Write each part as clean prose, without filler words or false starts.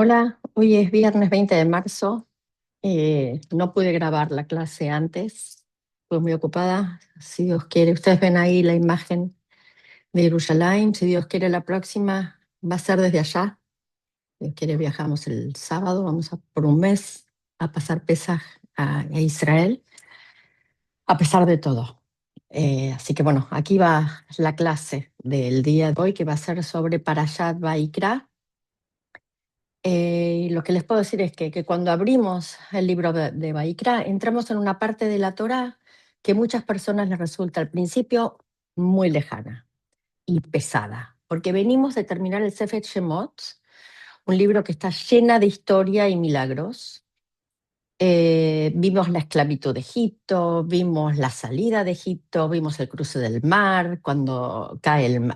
Hola, hoy es viernes 20 de marzo. No pude grabar la clase antes, estuve muy ocupada. Si Dios quiere, ustedes ven ahí la imagen de Jerusalén. Si Dios quiere, la próxima va a ser desde allá. Si Dios quiere, viajamos el sábado, vamos por un mes a pasar Pesaj a Israel, a pesar de todo. Así que bueno, aquí va la clase del día de hoy, que va a ser sobre Parashat Vayikra. Lo que les puedo decir es que cuando abrimos el libro de Baikra, entramos en una parte de la Torá que a muchas personas les resulta al principio muy lejana y pesada, porque venimos de terminar el Sefer Shemot, un libro que está llena de historia y milagros. Vimos la esclavitud de Egipto, vimos la salida de Egipto, vimos el cruce del mar, cuando cae el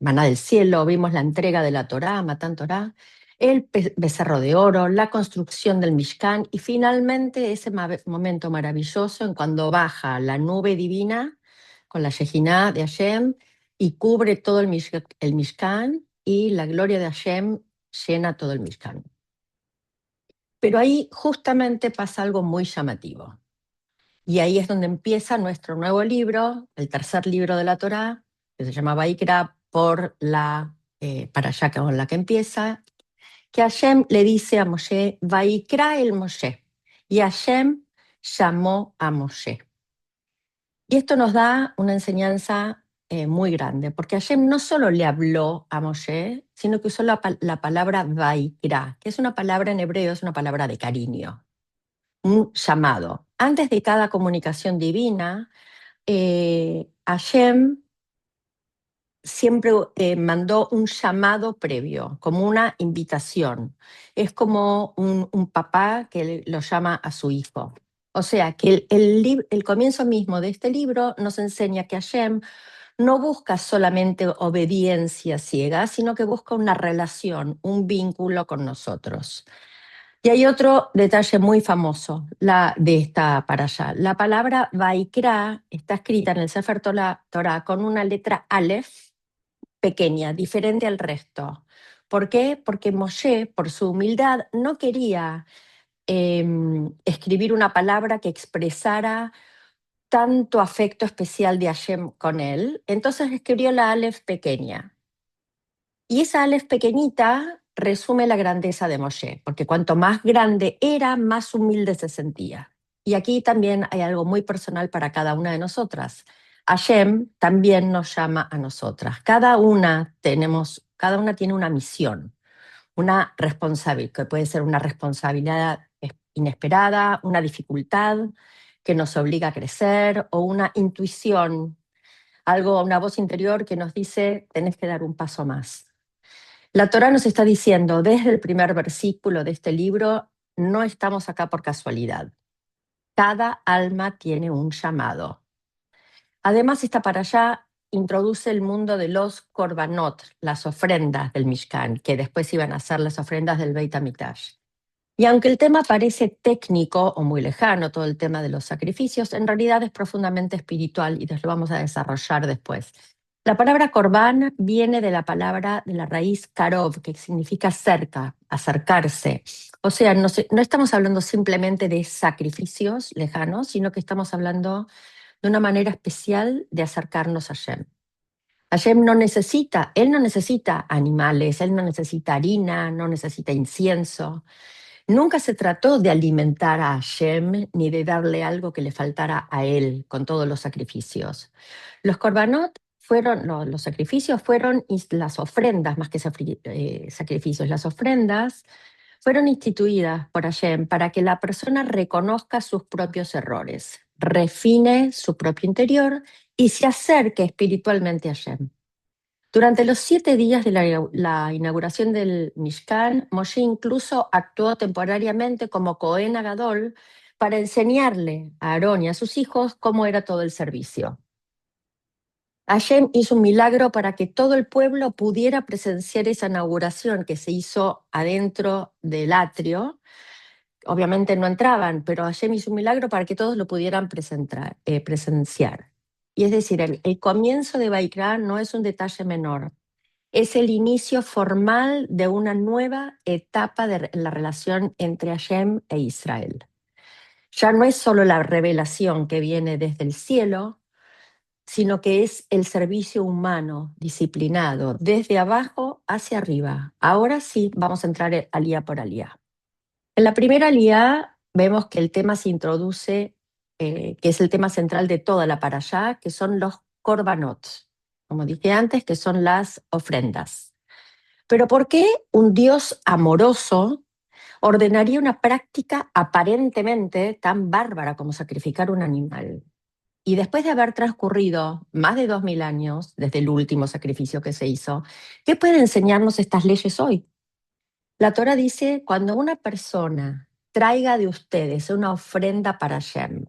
maná del cielo, vimos la entrega de la Torá, Matán Torá, el becerro de oro, la construcción del Mishkan y finalmente ese momento maravilloso en cuando baja la nube divina con la Shejinah de Hashem y cubre todo el Mishkan y la gloria de Hashem llena todo el Mishkan. Pero ahí justamente pasa algo muy llamativo. Y ahí es donde empieza nuestro nuevo libro, el tercer libro de la Torá, que se llama Vaikra, por la para allá con la que empieza, que Hashem le dice a Moshe, Vaikra el Moshe. Y Hashem llamó a Moshe. Y esto nos da una enseñanza muy grande, porque Hashem no solo le habló a Moshe, sino que usó la palabra Vaikra, que es una palabra en hebreo, es una palabra de cariño, un llamado. Antes de cada comunicación divina, Hashem siempre mandó un llamado previo, como una invitación. Es como un papá que lo llama a su hijo. O sea, que el comienzo mismo de este libro nos enseña que Hashem no busca solamente obediencia ciega, sino que busca una relación, un vínculo con nosotros. Y hay otro detalle muy famoso de esta para allá. La palabra Vaikra está escrita en el Sefer Torah con una letra Aleph pequeña, diferente al resto. ¿Por qué? Porque Moshe, por su humildad, no quería escribir una palabra que expresara tanto afecto especial de Hashem con él. Entonces escribió la Aleph pequeña. Y esa Aleph pequeñita resume la grandeza de Moshe, porque cuanto más grande era, más humilde se sentía. Y aquí también hay algo muy personal para cada una de nosotras. Hashem también nos llama a nosotras. Cada una tiene una misión, una responsabilidad, que puede ser una responsabilidad inesperada, una dificultad que nos obliga a crecer o una intuición, una voz interior que nos dice, tenés que dar un paso más. La Torá nos está diciendo desde el primer versículo de este libro, no estamos acá por casualidad. Cada alma tiene un llamado. Además, esta para allá introduce el mundo de los korbanot, las ofrendas del Mishkan, que después iban a ser las ofrendas del Beit HaMikdash. Y aunque el tema parece técnico o muy lejano, todo el tema de los sacrificios, en realidad es profundamente espiritual y lo vamos a desarrollar después. La palabra corbán viene de la palabra de la raíz karov, que significa cerca, acercarse. O sea, no estamos hablando simplemente de sacrificios lejanos, sino que estamos hablando de una manera especial de acercarnos a Hashem. Él no necesita animales, él no necesita harina, no necesita incienso. Nunca se trató de alimentar a Hashem ni de darle algo que le faltara a él con todos los sacrificios. Los korbanot fueron, no, los sacrificios fueron las ofrendas, más que sacrificios, las ofrendas fueron instituidas por Hashem para que la persona reconozca sus propios errores, refine su propio interior y se acerque espiritualmente a Hashem. Durante los 7 días de la inauguración del Mishkan, Moshe incluso actuó temporariamente como Cohen Agadol para enseñarle a Aarón y a sus hijos cómo era todo el servicio. Hashem hizo un milagro para que todo el pueblo pudiera presenciar esa inauguración que se hizo adentro del atrio. Obviamente no entraban, pero Hashem hizo un milagro para que todos lo pudieran presenciar. Y es decir, el comienzo de Vaikra no es un detalle menor. Es el inicio formal de una nueva etapa de la relación entre Hashem e Israel. Ya no es solo la revelación que viene desde el cielo, sino que es el servicio humano, disciplinado, desde abajo hacia arriba. Ahora sí, vamos a entrar alía por alía. En la primera alía vemos que el tema se introduce, que es el tema central de toda la parashá, que son los korbanot, como dije antes, que son las ofrendas. Pero ¿por qué un Dios amoroso ordenaría una práctica aparentemente tan bárbara como sacrificar un animal? Y después de haber transcurrido más de 2000 años desde el último sacrificio que se hizo, ¿qué pueden enseñarnos estas leyes hoy? La Torah dice, cuando una persona traiga de ustedes una ofrenda para Hashem,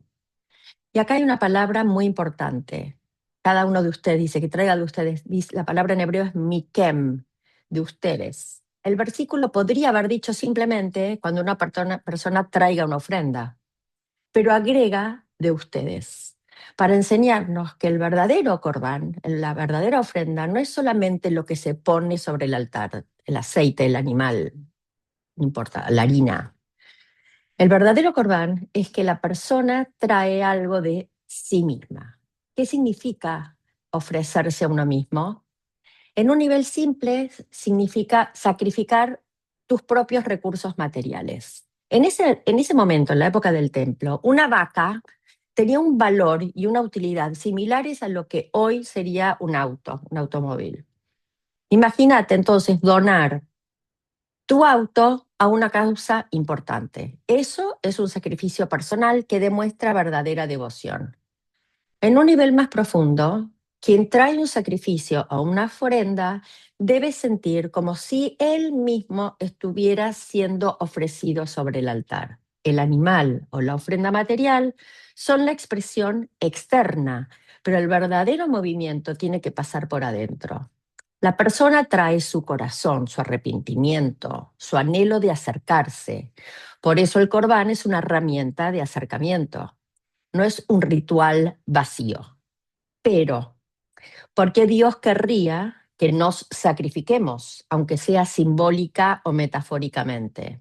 y acá hay una palabra muy importante, cada uno de ustedes dice que traiga de ustedes, la palabra en hebreo es mikem, de ustedes. El versículo podría haber dicho simplemente cuando una persona traiga una ofrenda, pero agrega de ustedes, para enseñarnos que el verdadero corbán, la verdadera ofrenda, no es solamente lo que se pone sobre el altar, el aceite, el animal, no importa, la harina. El verdadero corbán es que la persona trae algo de sí misma. ¿Qué significa ofrecerse a uno mismo? En un nivel simple significa sacrificar tus propios recursos materiales. En ese momento, en la época del templo, una vaca tenía un valor y una utilidad similares a lo que hoy sería un auto, un automóvil. Imagínate entonces donar tu auto a una causa importante. Eso es un sacrificio personal que demuestra verdadera devoción. En un nivel más profundo, quien trae un sacrificio o una ofrenda debe sentir como si él mismo estuviera siendo ofrecido sobre el altar. El animal o la ofrenda material son la expresión externa, pero el verdadero movimiento tiene que pasar por adentro. La persona trae su corazón, su arrepentimiento, su anhelo de acercarse. Por eso el corbán es una herramienta de acercamiento, no es un ritual vacío. Pero, ¿por qué Dios querría que nos sacrifiquemos, aunque sea simbólica o metafóricamente?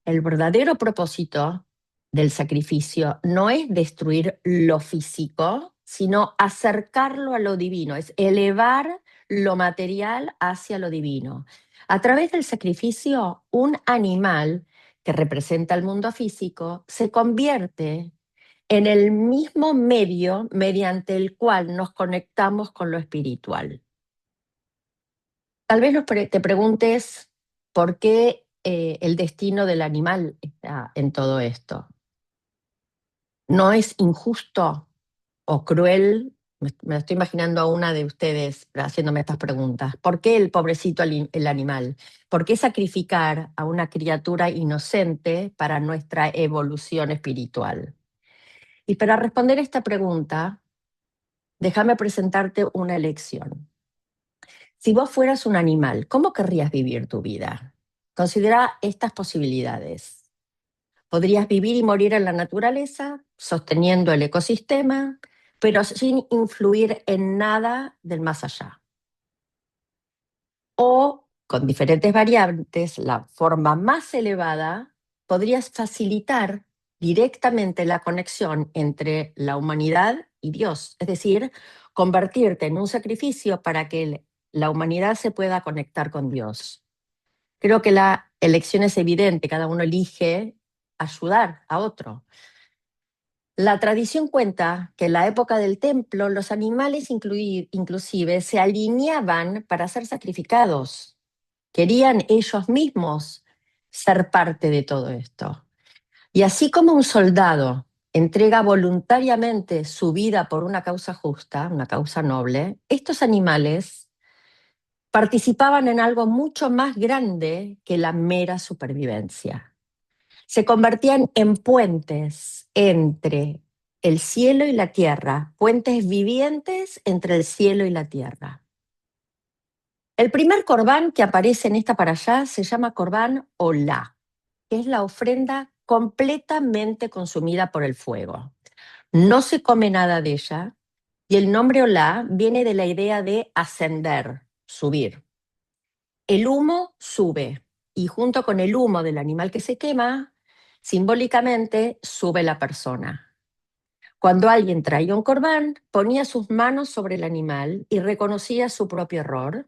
El verdadero propósito del sacrificio no es destruir lo físico, sino acercarlo a lo divino, es elevar lo material hacia lo divino. A través del sacrificio, un animal que representa el mundo físico se convierte en el mismo medio mediante el cual nos conectamos con lo espiritual. Tal vez te preguntes por qué el destino del animal está en todo esto. ¿No es injusto o cruel? Me estoy imaginando a una de ustedes haciéndome estas preguntas. ¿Por qué el pobrecito el animal? ¿Por qué sacrificar a una criatura inocente para nuestra evolución espiritual? Y para responder esta pregunta, déjame presentarte una elección. Si vos fueras un animal, ¿cómo querrías vivir tu vida? Considera estas posibilidades. Podrías vivir y morir en la naturaleza, sosteniendo el ecosistema, pero sin influir en nada del más allá. O, con diferentes variantes, la forma más elevada, podrías facilitar directamente la conexión entre la humanidad y Dios, es decir, convertirte en un sacrificio para que la humanidad se pueda conectar con Dios. Creo que la elección es evidente, cada uno elige ayudar a otro. La tradición cuenta que en la época del templo los animales inclusive se alineaban para ser sacrificados. Querían ellos mismos ser parte de todo esto. Y así como un soldado entrega voluntariamente su vida por una causa justa, una causa noble, estos animales participaban en algo mucho más grande que la mera supervivencia. Se convertían en puentes entre el cielo y la tierra, puentes vivientes entre el cielo y la tierra. El primer corbán que aparece en esta parashá se llama corbán olá, que es la ofrenda completamente consumida por el fuego. No se come nada de ella y el nombre olá viene de la idea de ascender, subir. El humo sube y junto con el humo del animal que se quema, simbólicamente sube la persona. Cuando alguien traía un corbán, ponía sus manos sobre el animal y reconocía su propio error,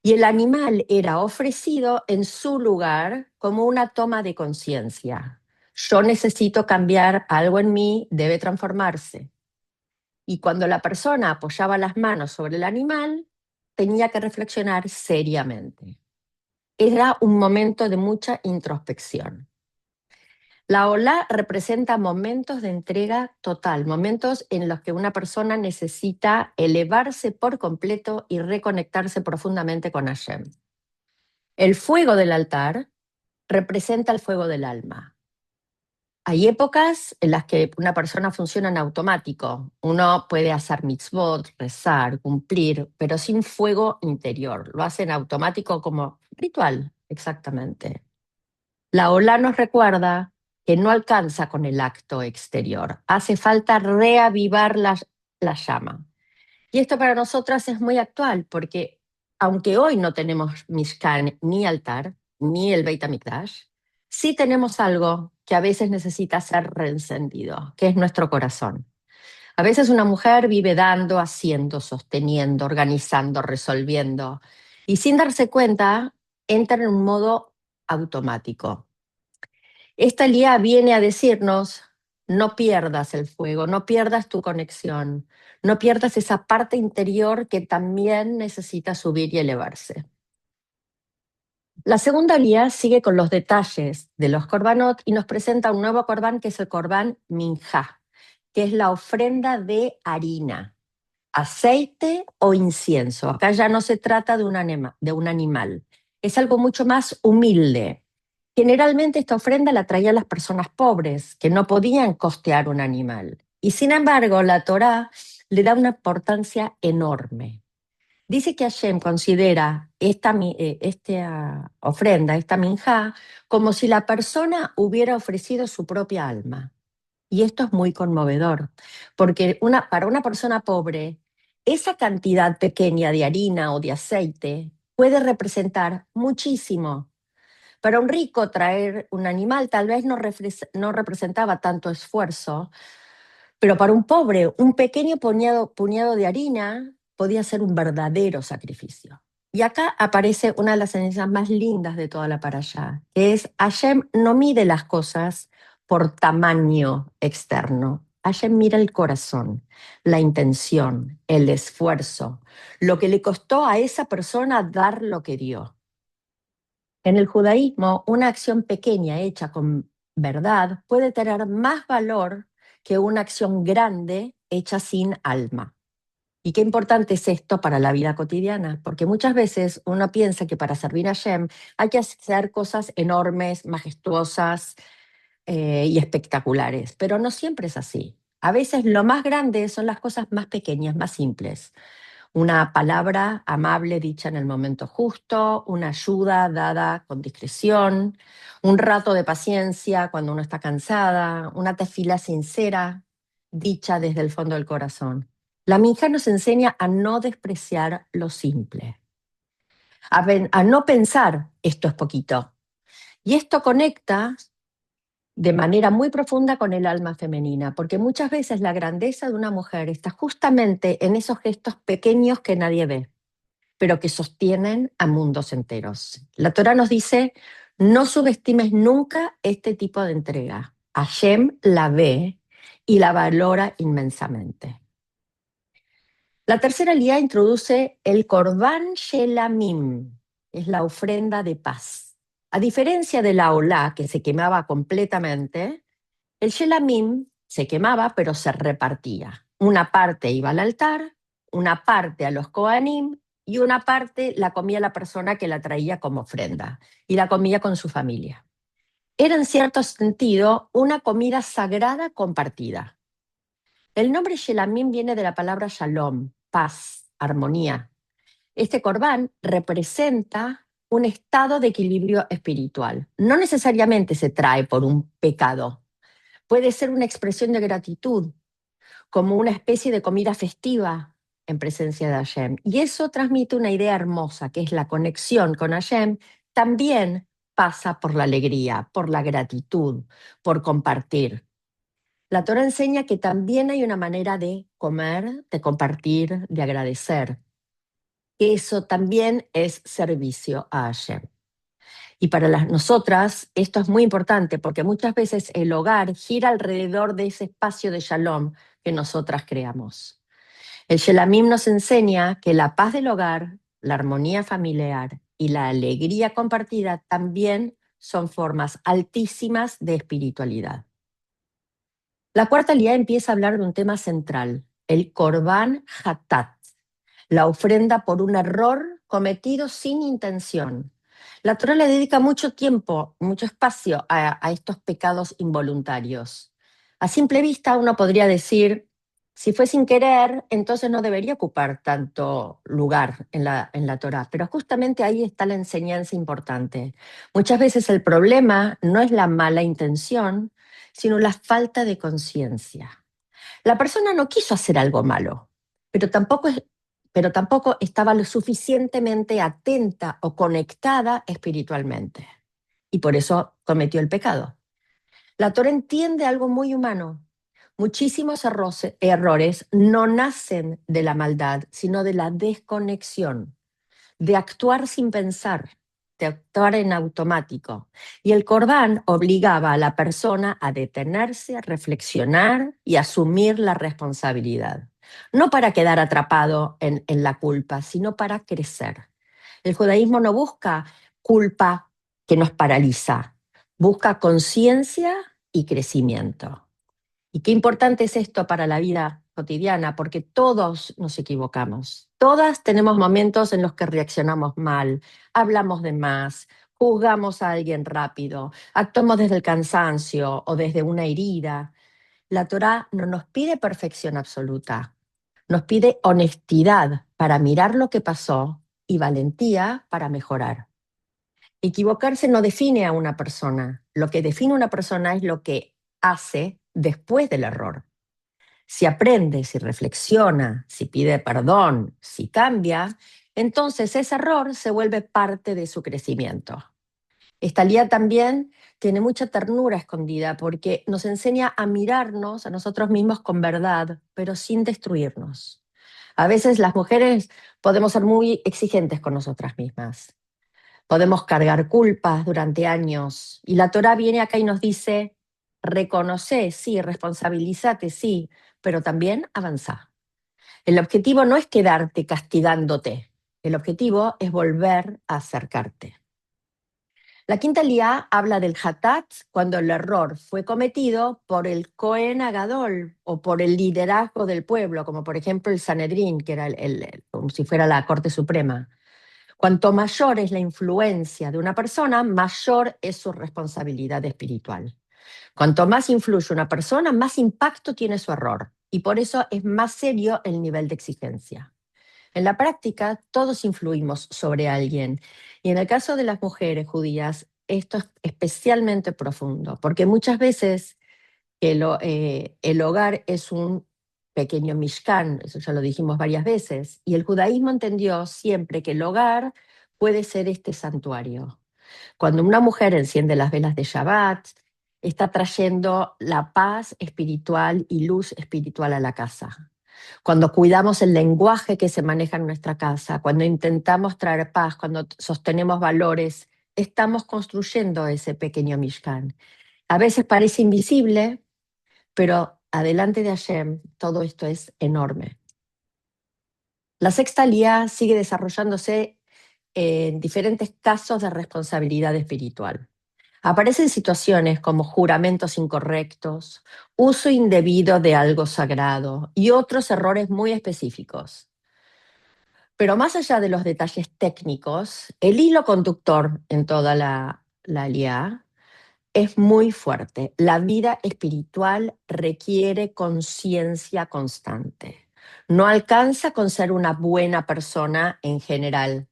y el animal era ofrecido en su lugar como una toma de conciencia. Yo necesito cambiar algo en mí, debe transformarse. Y cuando la persona apoyaba las manos sobre el animal, tenía que reflexionar seriamente. Era un momento de mucha introspección. La ola representa momentos de entrega total, momentos en los que una persona necesita elevarse por completo y reconectarse profundamente con Hashem. El fuego del altar representa el fuego del alma. Hay épocas en las que una persona funciona en automático. Uno puede hacer mitzvot, rezar, cumplir, pero sin fuego interior. Lo hace en automático como ritual, exactamente. La ola nos recuerda que no alcanza con el acto exterior. Hace falta reavivar la llama. Y esto para nosotras es muy actual, porque aunque hoy no tenemos Mishkan ni altar, ni el Beit HaMikdash, sí tenemos algo que a veces necesita ser reencendido, que es nuestro corazón. A veces una mujer vive dando, haciendo, sosteniendo, organizando, resolviendo, y sin darse cuenta entra en un modo automático. Esta Lía viene a decirnos, no pierdas el fuego, no pierdas tu conexión, no pierdas esa parte interior que también necesita subir y elevarse. La segunda Lía sigue con los detalles de los korbanot y nos presenta un nuevo corbán que es el corbán minjá, que es la ofrenda de harina, aceite o incienso. Acá ya no se trata de un animal, es algo mucho más humilde. Generalmente esta ofrenda la traían las personas pobres, que no podían costear un animal. Y sin embargo, la Torá le da una importancia enorme. Dice que Hashem considera esta ofrenda, esta minjá, como si la persona hubiera ofrecido su propia alma. Y esto es muy conmovedor, porque para una persona pobre, esa cantidad pequeña de harina o de aceite puede representar muchísimo. Para un rico traer un animal tal vez no representaba tanto esfuerzo, pero para un pobre, un pequeño puñado de harina podía ser un verdadero sacrificio. Y acá aparece una de las enseñanzas más lindas de toda la parashá, que es Hashem no mide las cosas por tamaño externo. Hashem mira el corazón, la intención, el esfuerzo, lo que le costó a esa persona dar lo que dio. En el judaísmo, una acción pequeña hecha con verdad puede tener más valor que una acción grande hecha sin alma. Y qué importante es esto para la vida cotidiana, porque muchas veces uno piensa que para servir a Hashem hay que hacer cosas enormes, majestuosas y espectaculares, pero no siempre es así. A veces lo más grande son las cosas más pequeñas, más simples. Una palabra amable dicha en el momento justo, una ayuda dada con discreción, un rato de paciencia cuando uno está cansada, una tefila sincera dicha desde el fondo del corazón. La minja nos enseña a no despreciar lo simple, a no pensar esto es poquito. Y esto conecta de manera muy profunda con el alma femenina, porque muchas veces la grandeza de una mujer está justamente en esos gestos pequeños que nadie ve, pero que sostienen a mundos enteros. La Torá nos dice, no subestimes nunca este tipo de entrega. Hashem la ve y la valora inmensamente. La tercera lía introduce el Korban Shelamim, es la ofrenda de paz. A diferencia de la Olá, que se quemaba completamente, el Shelamim se quemaba, pero se repartía. Una parte iba al altar, una parte a los Kohanim y una parte la comía la persona que la traía como ofrenda y la comía con su familia. Era en cierto sentido una comida sagrada compartida. El nombre Shelamim viene de la palabra shalom, paz, armonía. Este corbán representa un estado de equilibrio espiritual. No necesariamente se trae por un pecado. Puede ser una expresión de gratitud, como una especie de comida festiva en presencia de Hashem. Y eso transmite una idea hermosa, que es la conexión con Hashem, también pasa por la alegría, por la gratitud, por compartir. La Torah enseña que también hay una manera de comer, de compartir, de agradecer. Eso también es servicio a Hashem. Y para nosotras esto es muy importante porque muchas veces el hogar gira alrededor de ese espacio de shalom que nosotras creamos. El Shelamim nos enseña que la paz del hogar, la armonía familiar y la alegría compartida también son formas altísimas de espiritualidad. La cuarta liá empieza a hablar de un tema central, el Korban Hatat, la ofrenda por un error cometido sin intención. La Torah le dedica mucho tiempo, mucho espacio a estos pecados involuntarios. A simple vista uno podría decir, si fue sin querer, entonces no debería ocupar tanto lugar en la Torah, pero justamente ahí está la enseñanza importante. Muchas veces el problema no es la mala intención, sino la falta de conciencia. La persona no quiso hacer algo malo, pero tampoco estaba lo suficientemente atenta o conectada espiritualmente. Y por eso cometió el pecado. La Torah entiende algo muy humano. Muchísimos errores no nacen de la maldad, sino de la desconexión, de actuar sin pensar, de actuar en automático. Y el Corbán obligaba a la persona a detenerse, a reflexionar y asumir la responsabilidad. No para quedar atrapado en la culpa, sino para crecer. El judaísmo no busca culpa que nos paraliza, busca conciencia y crecimiento. Y qué importante es esto para la vida cotidiana, porque todos nos equivocamos. Todas tenemos momentos en los que reaccionamos mal, hablamos de más, juzgamos a alguien rápido, actuamos desde el cansancio o desde una herida. La Torá no nos pide perfección absoluta, nos pide honestidad para mirar lo que pasó y valentía para mejorar. Equivocarse no define a una persona. Lo que define a una persona es lo que hace después del error. Si aprende, si reflexiona, si pide perdón, si cambia, entonces ese error se vuelve parte de su crecimiento. Esta lía también tiene mucha ternura escondida porque nos enseña a mirarnos a nosotros mismos con verdad, pero sin destruirnos. A veces las mujeres podemos ser muy exigentes con nosotras mismas. Podemos cargar culpas durante años y la Torá viene acá y nos dice, reconoce, sí, responsabilízate, sí, pero también avanza. El objetivo no es quedarte castigándote, el objetivo es volver a acercarte. La quinta liá habla del hatat cuando el error fue cometido por el Cohen Agadol o por el liderazgo del pueblo, como por ejemplo el Sanedrín, que era como si fuera la Corte Suprema. Cuanto mayor es la influencia de una persona, mayor es su responsabilidad espiritual. Cuanto más influye una persona, más impacto tiene su error y por eso es más serio el nivel de exigencia. En la práctica, todos influimos sobre alguien y en el caso de las mujeres judías, esto es especialmente profundo, porque muchas veces el hogar es un pequeño mishkan, eso ya lo dijimos varias veces, y el judaísmo entendió siempre que el hogar puede ser este santuario. Cuando una mujer enciende las velas de Shabbat, está trayendo la paz espiritual y luz espiritual a la casa. Cuando cuidamos el lenguaje que se maneja en nuestra casa, cuando intentamos traer paz, cuando sostenemos valores, estamos construyendo ese pequeño mishkan. A veces parece invisible, pero adelante de Hashem todo esto es enorme. La sexta liá sigue desarrollándose en diferentes casos de responsabilidad espiritual. Aparecen situaciones como juramentos incorrectos, uso indebido de algo sagrado y otros errores muy específicos. Pero más allá de los detalles técnicos, el hilo conductor en toda la liá es muy fuerte. La vida espiritual requiere conciencia constante. No alcanza con ser una buena persona en general.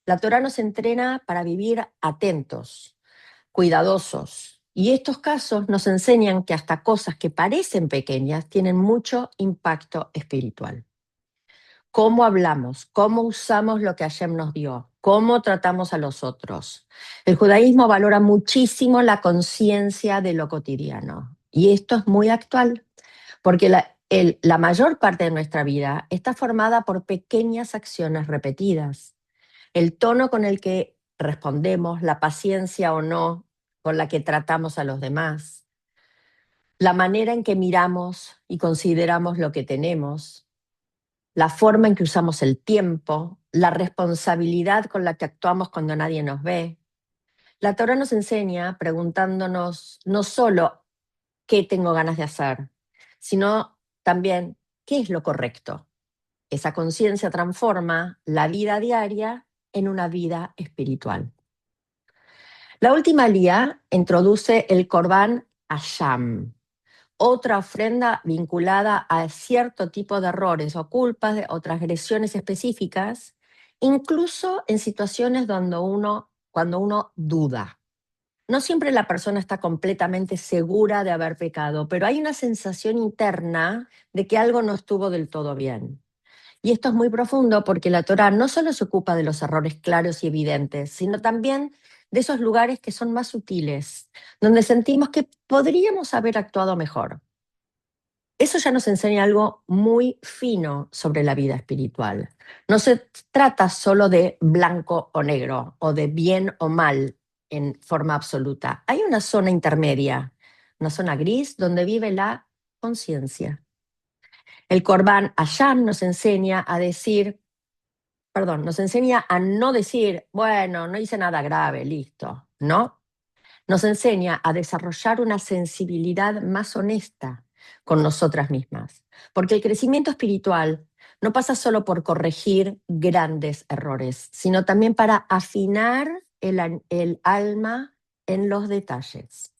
La Torá nos entrena para vivir atentos, cuidadosos. Y estos casos nos enseñan que hasta cosas que parecen pequeñas tienen mucho impacto espiritual. cómo hablamos, cómo usamos lo que Hashem nos dio, cómo tratamos a los otros. El judaísmo valora muchísimo la conciencia de lo cotidiano. Y esto es muy actual, porque la mayor parte de nuestra vida está formada por pequeñas acciones repetidas. El tono con el que respondemos, la paciencia o no con la que tratamos a los demás, la manera en que miramos y consideramos lo que tenemos, la forma en que usamos el tiempo, la responsabilidad con la que actuamos cuando nadie nos ve. La Torah nos enseña preguntándonos no solo qué tengo ganas de hacer, sino también qué es lo correcto. Esa conciencia transforma la vida diaria en una vida espiritual. La última aliyá introduce el Corbán Asham, otra ofrenda vinculada a cierto tipo de errores o culpas o transgresiones específicas, incluso en situaciones cuando uno duda. No siempre la persona está completamente segura de haber pecado, pero hay una sensación interna de que algo no estuvo del todo bien. Y esto es muy profundo porque la Torá no solo se ocupa de los errores claros y evidentes, sino también de esos lugares que son más sutiles, donde sentimos que podríamos haber actuado mejor. Eso ya nos enseña algo muy fino sobre la vida espiritual. No se trata solo de blanco o negro o de bien o mal en forma absoluta. Hay una zona intermedia, una zona gris donde vive la conciencia. El Corban Hayam nos enseña nos enseña a no decir, bueno, no hice nada grave, listo, ¿no? Nos enseña a desarrollar una sensibilidad más honesta con nosotras mismas, porque el crecimiento espiritual no pasa solo por corregir grandes errores, sino también para afinar el alma en los detalles.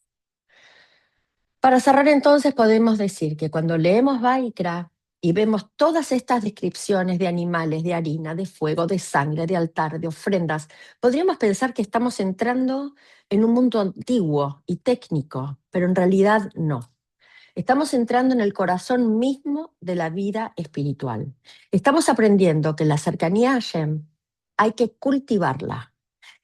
Para cerrar entonces podemos decir que cuando leemos Vaikra y vemos todas estas descripciones de animales, de harina, de fuego, de sangre, de altar, de ofrendas, podríamos pensar que estamos entrando en un mundo antiguo y técnico, pero en realidad no. Estamos entrando en el corazón mismo de la vida espiritual. Estamos aprendiendo que la cercanía a Hashem hay que cultivarla.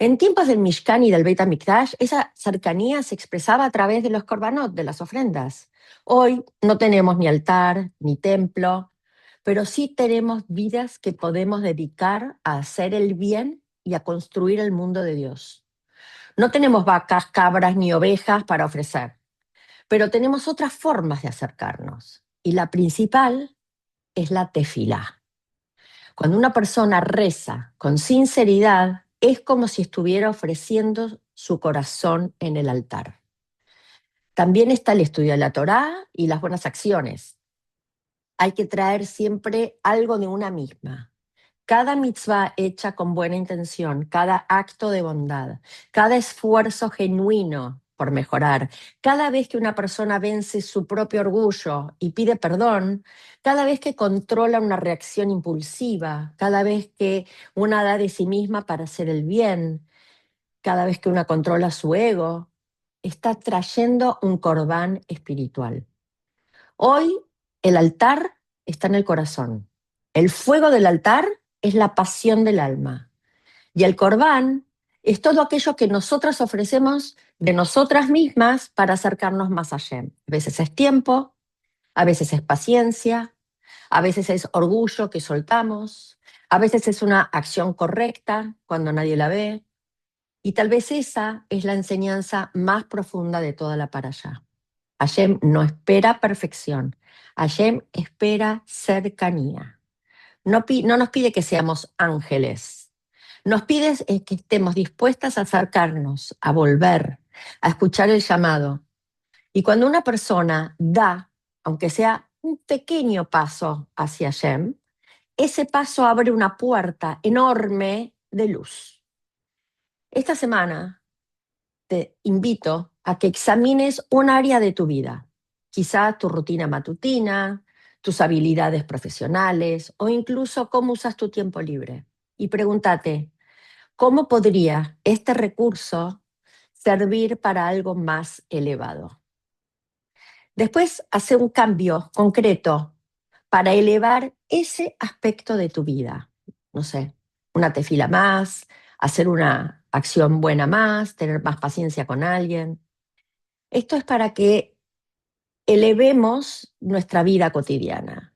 En tiempos del Mishkan y del Beit HaMikdash, esa cercanía se expresaba a través de los korbanot, de las ofrendas. Hoy no tenemos ni altar, ni templo, pero sí tenemos vidas que podemos dedicar a hacer el bien y a construir el mundo de Dios. No tenemos vacas, cabras ni ovejas para ofrecer, pero tenemos otras formas de acercarnos. Y la principal es la tefilá. Cuando una persona reza con sinceridad, es como si estuviera ofreciendo su corazón en el altar. También está el estudio de la Torá y las buenas acciones. Hay que traer siempre algo de una misma. Cada mitzvah hecha con buena intención, cada acto de bondad, cada esfuerzo genuino por mejorar, cada vez que una persona vence su propio orgullo y pide perdón, cada vez que controla una reacción impulsiva, cada vez que una da de sí misma para hacer el bien, cada vez que una controla su ego, está trayendo un corbán espiritual. Hoy el altar está en el corazón. El fuego del altar es la pasión del alma. Y el corbán es todo aquello que nosotras ofrecemos de nosotras mismas para acercarnos más a Hashem. A veces es tiempo, a veces es paciencia, a veces es orgullo que soltamos, a veces es una acción correcta cuando nadie la ve. Y tal vez esa es la enseñanza más profunda de toda la parashá. Hashem no espera perfección, Hashem espera cercanía. No nos pide que seamos ángeles, nos pide que estemos dispuestas a acercarnos, a volver, a escuchar el llamado. Y cuando una persona da, aunque sea un pequeño paso hacia Hashem, ese paso abre una puerta enorme de luz. Esta semana te invito a que examines un área de tu vida, quizá tu rutina matutina, tus habilidades profesionales o incluso cómo usas tu tiempo libre. Y pregúntate, ¿cómo podría este recurso servir para algo más elevado? Después, hace un cambio concreto para elevar ese aspecto de tu vida. No sé, una tefila más, hacer una acción buena más, tener más paciencia con alguien. Esto es para que elevemos nuestra vida cotidiana.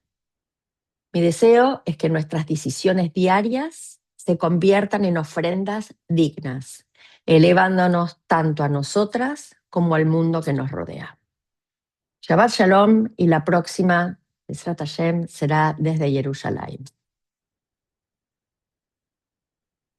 Mi deseo es que nuestras decisiones diarias se conviertan en ofrendas dignas, elevándonos tanto a nosotras como al mundo que nos rodea. Shabbat Shalom, y la próxima, Besrat Hashem, será desde Jerusalén.